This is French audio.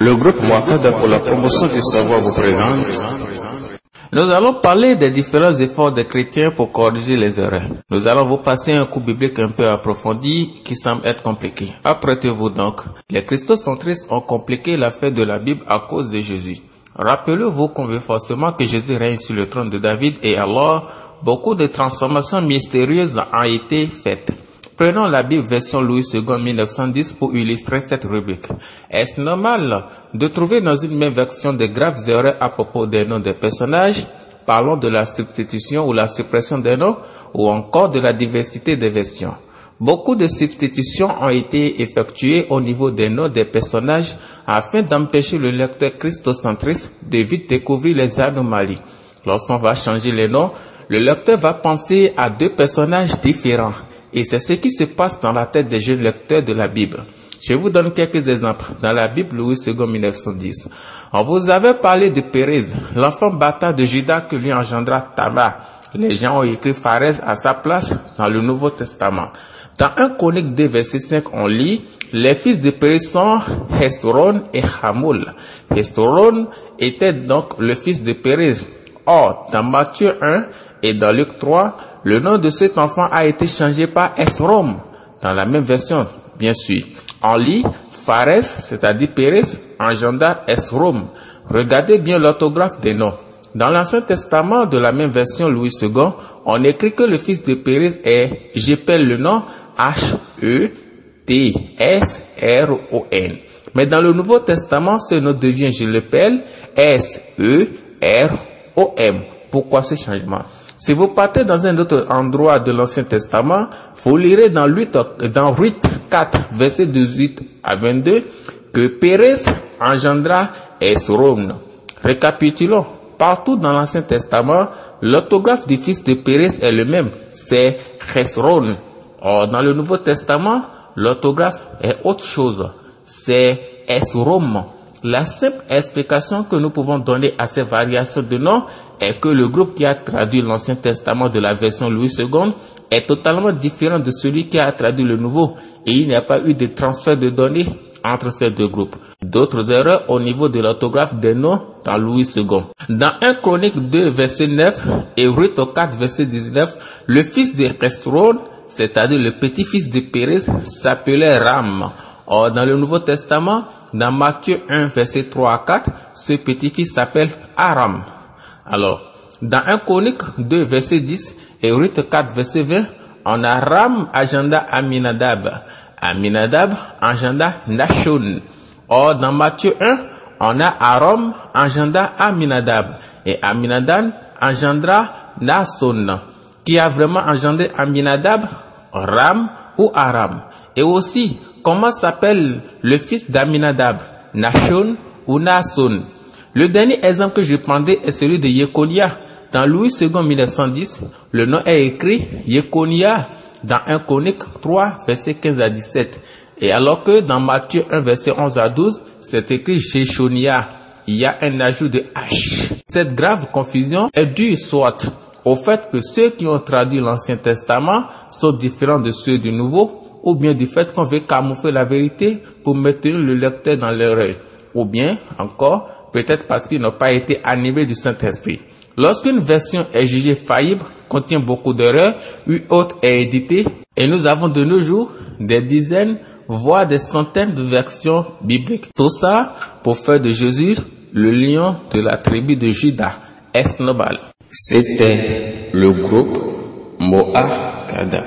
Le groupe Wakada pour la promotion du savoir vous présente. Nous allons parler des différents efforts des chrétiens pour corriger les erreurs. Nous allons vous passer un cours biblique un peu approfondi qui semble être compliqué. Apprêtez-vous donc. Les christocentristes ont compliqué l'affaire de la Bible à cause de Jésus. Rappelez-vous qu'on veut forcément que Jésus règne sur le trône de David et alors beaucoup de transformations mystérieuses ont été faites. Prenons la Bible version Louis II 1910 pour illustrer cette rubrique. Est-ce normal de trouver dans une même version de graves erreurs à propos des noms des personnages? Parlons de la substitution ou la suppression des noms ou encore de la diversité des versions. Beaucoup de substitutions ont été effectuées au niveau des noms des personnages afin d'empêcher le lecteur christocentriste de vite découvrir les anomalies. Lorsqu'on va changer les noms, le lecteur va penser à deux personnages différents. Et c'est ce qui se passe dans la tête des jeunes lecteurs de la Bible. Je vous donne quelques exemples. Dans la Bible Louis II 1910, on vous avait parlé de Pérez, l'enfant bâtard de Judas que lui engendra Tamar. Les gens ont écrit Pharez à sa place dans le Nouveau Testament. Dans 1 Chronique 2 verset 5, on lit « Les fils de Pérez sont Hesron et Hamul ». Hesron était donc le fils de Pérez. Or, dans Matthieu 1 et dans Luc 3, le nom de cet enfant a été changé par Esrom. Dans la même version, bien sûr. On lit Pharez, c'est-à-dire Pérez, engenda Esrom. Regardez bien l'orthographe des noms. Dans l'Ancien Testament de la même version Louis II, on écrit que le fils de Pérez est, j'appelle le nom H-E-T-S-R-O-N. Mais dans le Nouveau Testament, ce nom devient, je l'appelle, S-E-R-O-M. Pourquoi ce changement? Si vous partez dans un autre endroit de l'Ancien Testament, vous lirez dans Ruth 4, verset 18 à 22, que Pérez engendra Esrom. Récapitulons. Partout dans l'Ancien Testament, l'orthographe du fils de Pérez est le même, c'est Hesron. Or, dans le Nouveau Testament, l'orthographe est autre chose, c'est Esrom. La simple explication que nous pouvons donner à ces variations de noms est que le groupe qui a traduit l'Ancien Testament de la version Louis II est totalement différent de celui qui a traduit le Nouveau et il n'y a pas eu de transfert de données entre ces deux groupes. D'autres erreurs au niveau de l'orthographe des noms dans Louis II. Dans 1 Chronique 2 verset 9 et Ruth 4 verset 19, le fils de Hesron, c'est-à-dire le petit-fils de Pérez, s'appelait Ram. Or, dans le Nouveau Testament, dans Matthieu 1, verset 3 à 4, ce petit-fils s'appelle Aram. Alors, dans 1 Chronique 2, verset 10 et Ruth 4, verset 20, on a Ram agenda Aminadab. Aminadab agenda Nashon. Or, dans Matthieu 1, on a Aram agenda Aminadab. Et Aminadab engendra Nason. Qui a vraiment engendré Aminadab? Ram ou Aram. Et aussi, comment s'appelle le fils d'Aminadab? Nashon ou Nason? Le dernier exemple que je prendrai est celui de Yekonia. Dans Louis II 1910, le nom est écrit Yekonia dans 1 Chronique 3, verset 15 à 17. Et alors que dans Matthieu 1, verset 11 à 12, c'est écrit Jéchonia. Il y a un ajout de H. Cette grave confusion est due soit au fait que ceux qui ont traduit l'Ancien Testament sont différents de ceux du Nouveau, ou bien du fait qu'on veut camoufler la vérité pour maintenir le lecteur dans l'erreur, ou bien encore peut-être parce qu'ils n'ont pas été animés du Saint-Esprit. Lorsqu'une version est jugée faillible, contient beaucoup d'erreurs, une autre est éditée, et nous avons de nos jours des dizaines, voire des centaines de versions bibliques. Tout ça pour faire de Jésus le lion de la tribu de Juda. Est-ce normal? C'était le groupe Wakada.